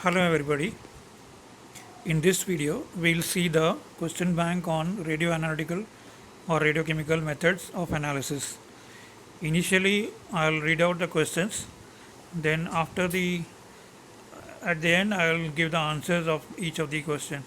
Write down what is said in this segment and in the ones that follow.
Hello everybody. In this video, we'll see the question bank on radioanalytical or radiochemical methods of analysis. Initially, I'll read out the questions. Then at the end, I'll give the answers of each of the question.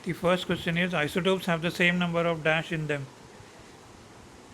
The first question is isotopes have the same number of dash in them.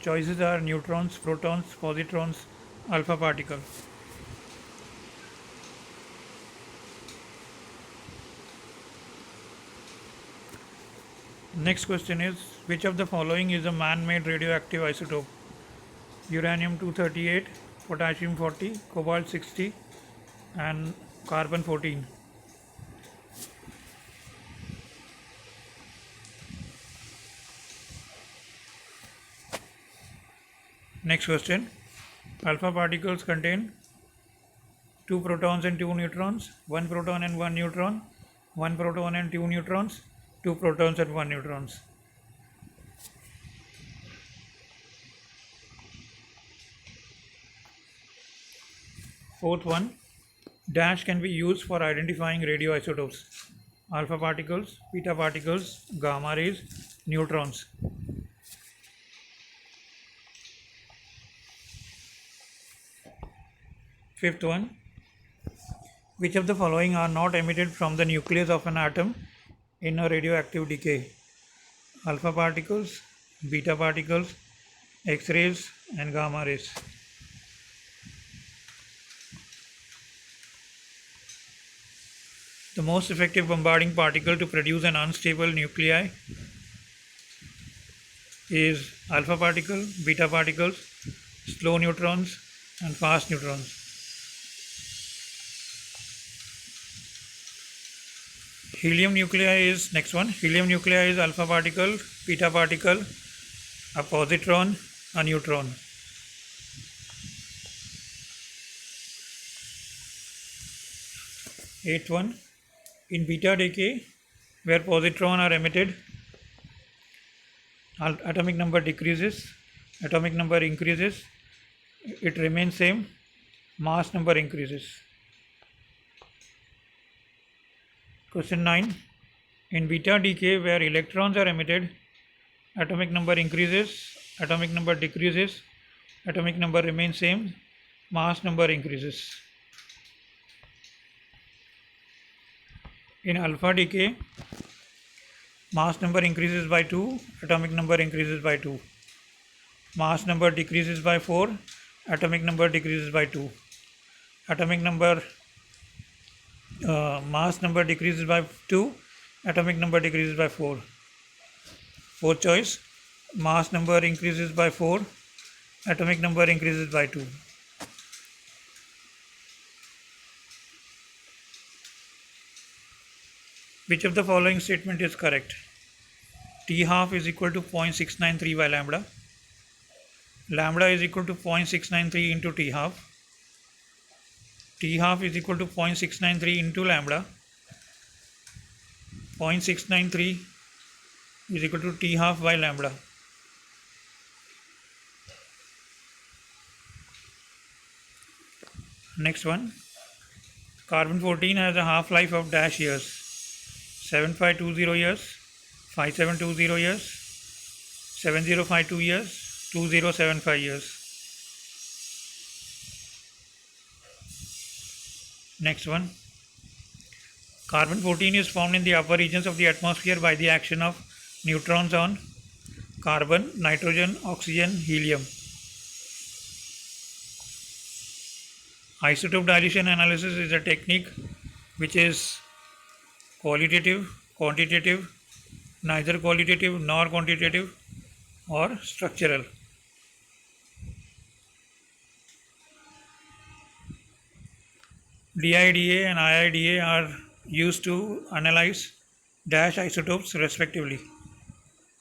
Choices are neutrons, protons, positrons, alpha particle. Next question is which of the following is a man-made radioactive isotope? Uranium 238, potassium 40, cobalt 60 and carbon 14. Next question. Alpha particles contain 2 protons and 2 neutrons, 1 proton and 1 neutron, 1 proton and 2 neutrons, 2 protons and 1 neutrons. Fourth one, dash can be used for identifying radioisotopes. Alpha particles, beta particles, gamma rays, neutrons. Fifth one, which of the following are not emitted from the nucleus of an atom in a radioactive decay? Alpha particles, beta particles, X-rays and gamma rays. The most effective bombarding particle to produce an unstable nuclei is alpha particle, beta particles, slow neutrons and fast neutrons. Helium nuclei is next one. Helium nuclei is alpha particle, beta particle, a positron, a neutron. Eighth one. In beta decay, where positron are emitted, atomic number decreases, atomic number increases, it remains same, mass number increases. Question 9. In beta decay, where electrons are emitted, atomic number increases, atomic number decreases, atomic number remains same, mass number increases. In alpha decay, mass number increases by 2, atomic number increases by 2. Mass number decreases by 4, atomic number decreases by 2. Mass number decreases by 2, atomic number decreases by 4. Fourth choice, mass number increases by 4, atomic number increases by 2. Which of the following statement is correct? T half is equal to 0.693 by lambda. Lambda is equal to 0.693 into T half. T half is equal to 0.693 into lambda. 0.693 is equal to T half by lambda. Next one. Carbon 14 has a half-life of dash years. 7520 years, 5720 years, 7052 years, 2075 years. Next one. Carbon 14 is formed in the upper regions of the atmosphere by the action of neutrons on carbon, nitrogen, oxygen, helium. Isotope dilution analysis is a technique which is qualitative, quantitative, neither qualitative nor quantitative, or structural. DIDA and IIDA are used to analyze dash isotopes respectively.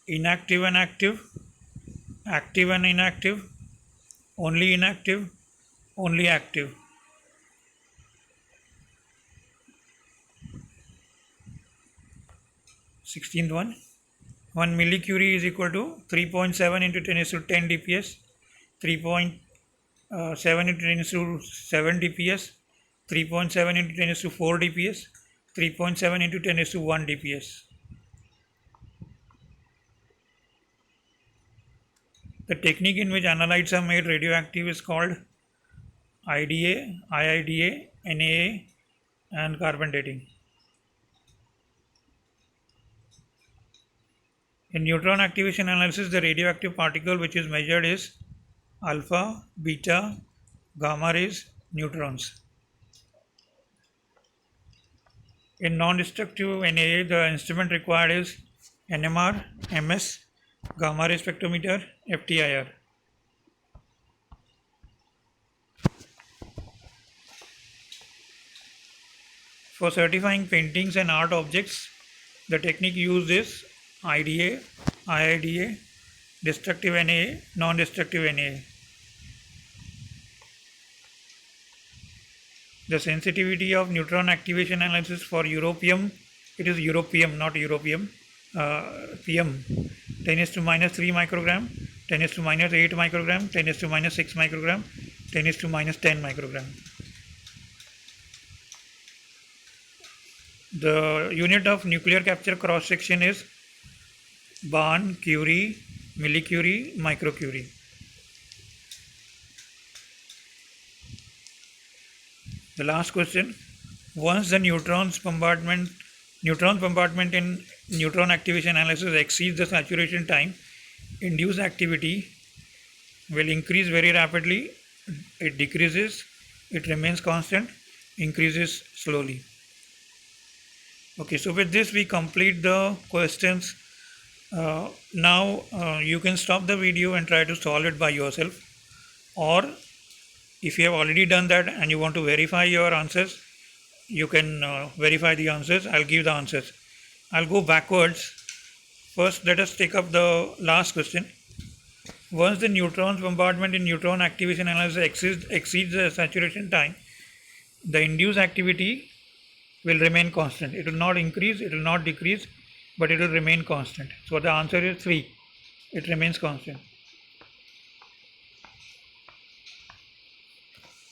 Inactive and active, active and inactive, only inactive, only active. 16th one. 1 millicurie is equal to 3.7 into 10 is to 10 dps, 3.7 into 10 is to 7 dps, 3.7 into 10 is to 4 dps, 3.7 into 10 is to 1 dps. The technique in which analytes are made radioactive is called IDA, IIDA, NAA and carbon dating. In neutron activation analysis, the radioactive particle which is measured is alpha, beta, gamma rays, neutrons. In non-destructive NAA, the instrument required is NMR, MS, gamma ray spectrometer, FTIR. For certifying paintings and art objects, the technique used is IDA, IIDA, destructive NAA, non-destructive NAA. The sensitivity of neutron activation analysis for europium, it is europium, not europium, PM, 10 is to minus 3 microgram, 10 is to minus 8 microgram, 10 is to minus 6 microgram, 10 is to minus 10 microgram. The unit of nuclear capture cross section is Barn, Curie, millicurie, microcurie. The last question: once the neutron bombardment in neutron activation analysis exceeds the saturation time, induced activity will increase very rapidly, it decreases, it remains constant, increases slowly. Okay, so with this we complete the questions. Now you can stop the video and try to solve it by yourself, or if you have already done that and you want to verify your answers, you can verify the answers. I'll give the answers. I'll go backwards. First, let us take up the last question. Once the neutron's bombardment in neutron activation analysis exceeds the saturation time, the induced activity will remain constant. It will not increase, it will not decrease, but it will remain constant. So the answer is 3. It remains constant.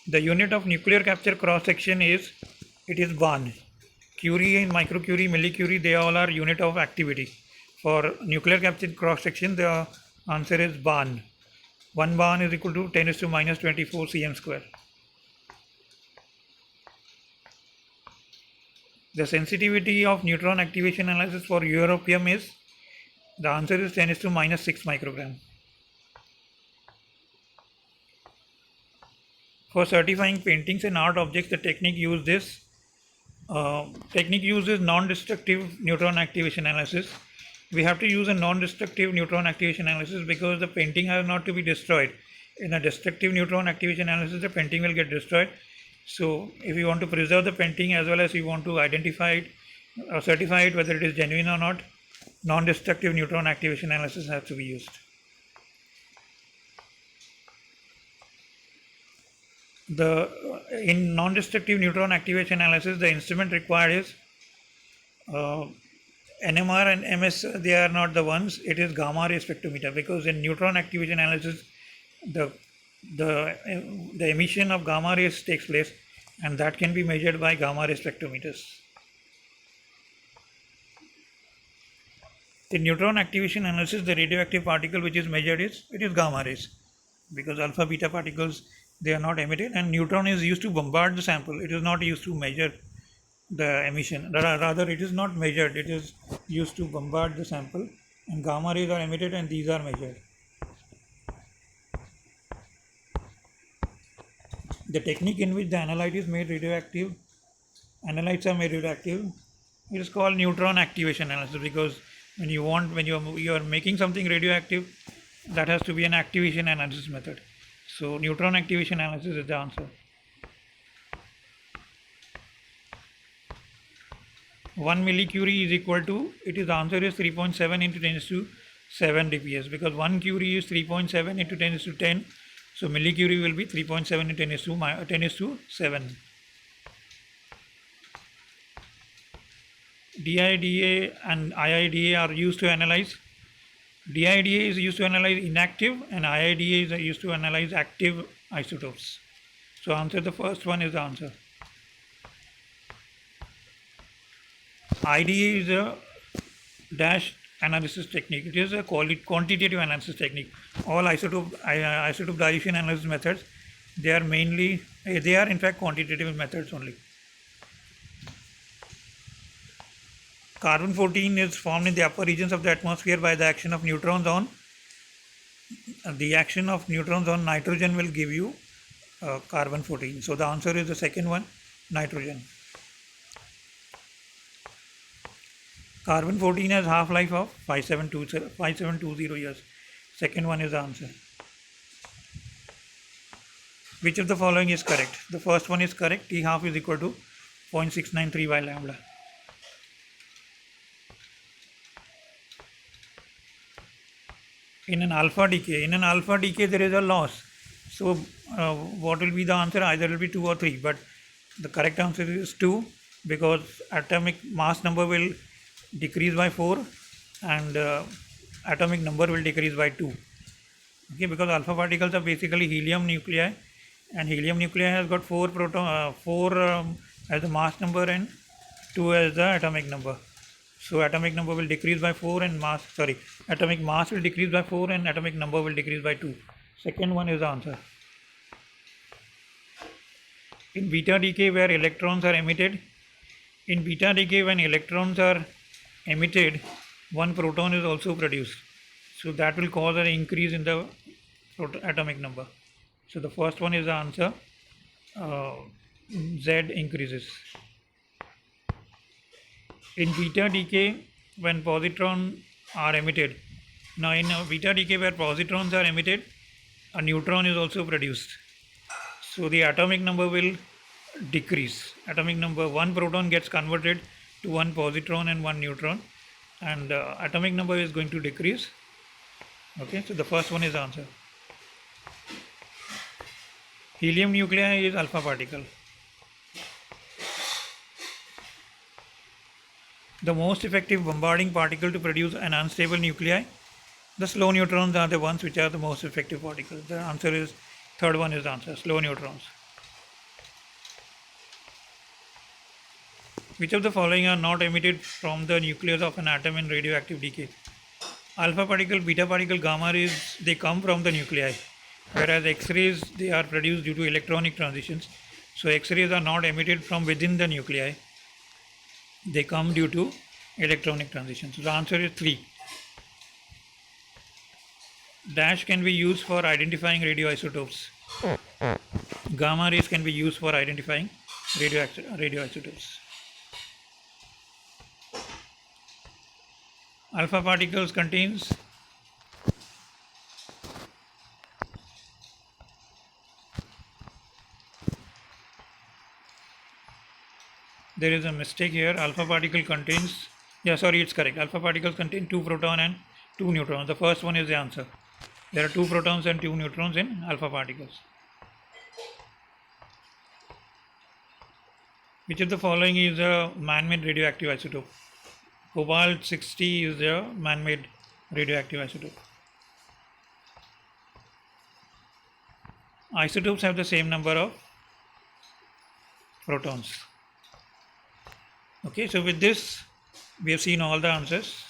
The unit of nuclear capture cross section is, it is Barn. Curie and microcurie, millicurie, they all are unit of activity. For nuclear capture cross section, the answer is Barn. 1 Barn is equal to 10 is to minus 24 cm square. The sensitivity of neutron activation analysis for europium is, the answer is 10 is to minus 6 microgram. For certifying paintings and art objects, the technique used is non-destructive neutron activation analysis. We have to use a non-destructive neutron activation analysis because the painting has not to be destroyed. In a destructive neutron activation analysis, the painting will get destroyed. So if you want to preserve the painting as well as you want to identify it or certify it whether it is genuine or not, non-destructive neutron activation analysis has to be used. In non-destructive neutron activation analysis, the instrument required is NMR and MS. They are not the ones. It is gamma ray spectrometer, because in neutron activation analysis, the emission of gamma rays takes place, and that can be measured by gamma ray spectrometers. In neutron activation analysis, the radioactive particle which is measured is gamma rays, because alpha beta particles, they are not emitted, and neutron is used to bombard the sample. It is not used to measure the emission. Rather, it is not measured, it is used to bombard the sample, and gamma rays are emitted and these are measured. The technique in which the analytes are made radioactive, it is called neutron activation analysis, because when you are making something radioactive, that has to be an activation analysis method. So neutron activation analysis is the answer. 1 millicurie is equal to, the answer is 3.7 into 10 to 7 dps, because 1 curie is 3.7 into 10 to 10. So millicurie will be 3.7 into 10 is to 7. DIDA and IIDA are used to analyze DIDA is used to analyze inactive and IIDA is used to analyze active isotopes. So answer the first one is the answer. IDA is a dash analysis technique. It is a quantitative analysis technique. All isotope dilution analysis methods, they are in fact quantitative methods only. Carbon-14 is formed in the upper regions of the atmosphere by the action of neutrons on nitrogen will give you carbon-14. So the answer is the second one, nitrogen. Carbon-14 has half-life of 5720 years. Second one is the answer. Which of the following is correct? The first one is correct. T half is equal to 0.693 by lambda. In an alpha decay there is a loss. So what will be the answer? Either it will be 2 or 3, but the correct answer is 2, because atomic mass number will decrease by 4 and atomic number will decrease by 2. Okay, because alpha particles are basically helium nuclei, and helium nuclei has got 4 as the mass number and 2 as the atomic number. So atomic number will decrease by 4 and atomic mass will decrease by 4 and atomic number will decrease by 2. Second one is the answer. In beta decay where electrons are emitted, when electrons are emitted, one proton is also produced. So that will cause an increase in the atomic number. So the first one is the answer. Z increases. In beta decay, when positrons are emitted, now in a beta decay where positrons are emitted, a neutron is also produced. So the atomic number will decrease. Atomic number, one proton gets converted to one positron and one neutron, and atomic number is going to decrease. Okay, so the first one is the answer. Helium nuclei is alpha particle. The most effective bombarding particle to produce an unstable nuclei, the slow neutrons are the ones which are the most effective particles. The answer is, third one is the answer, slow neutrons. Which of the following are not emitted from the nucleus of an atom in radioactive decay? Alpha particle, beta particle, gamma rays, they come from the nuclei, whereas X-rays, they are produced due to electronic transitions. So X-rays are not emitted from within the nuclei. They come due to electronic transitions. So the answer is 3. Dash can be used for identifying radioisotopes. Gamma rays can be used for identifying radioisotopes. Alpha particles contains there is a mistake here. Alpha particle contains, it's correct. Alpha particles contain 2 protons and 2 neutrons. The first one is the answer. There are 2 protons and 2 neutrons in alpha particles. Which of the following is a man-made radioactive isotope? Cobalt 60 is a man-made radioactive isotope. Isotopes have the same number of protons. Okay, so with this, we have seen all the answers.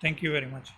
Thank you very much.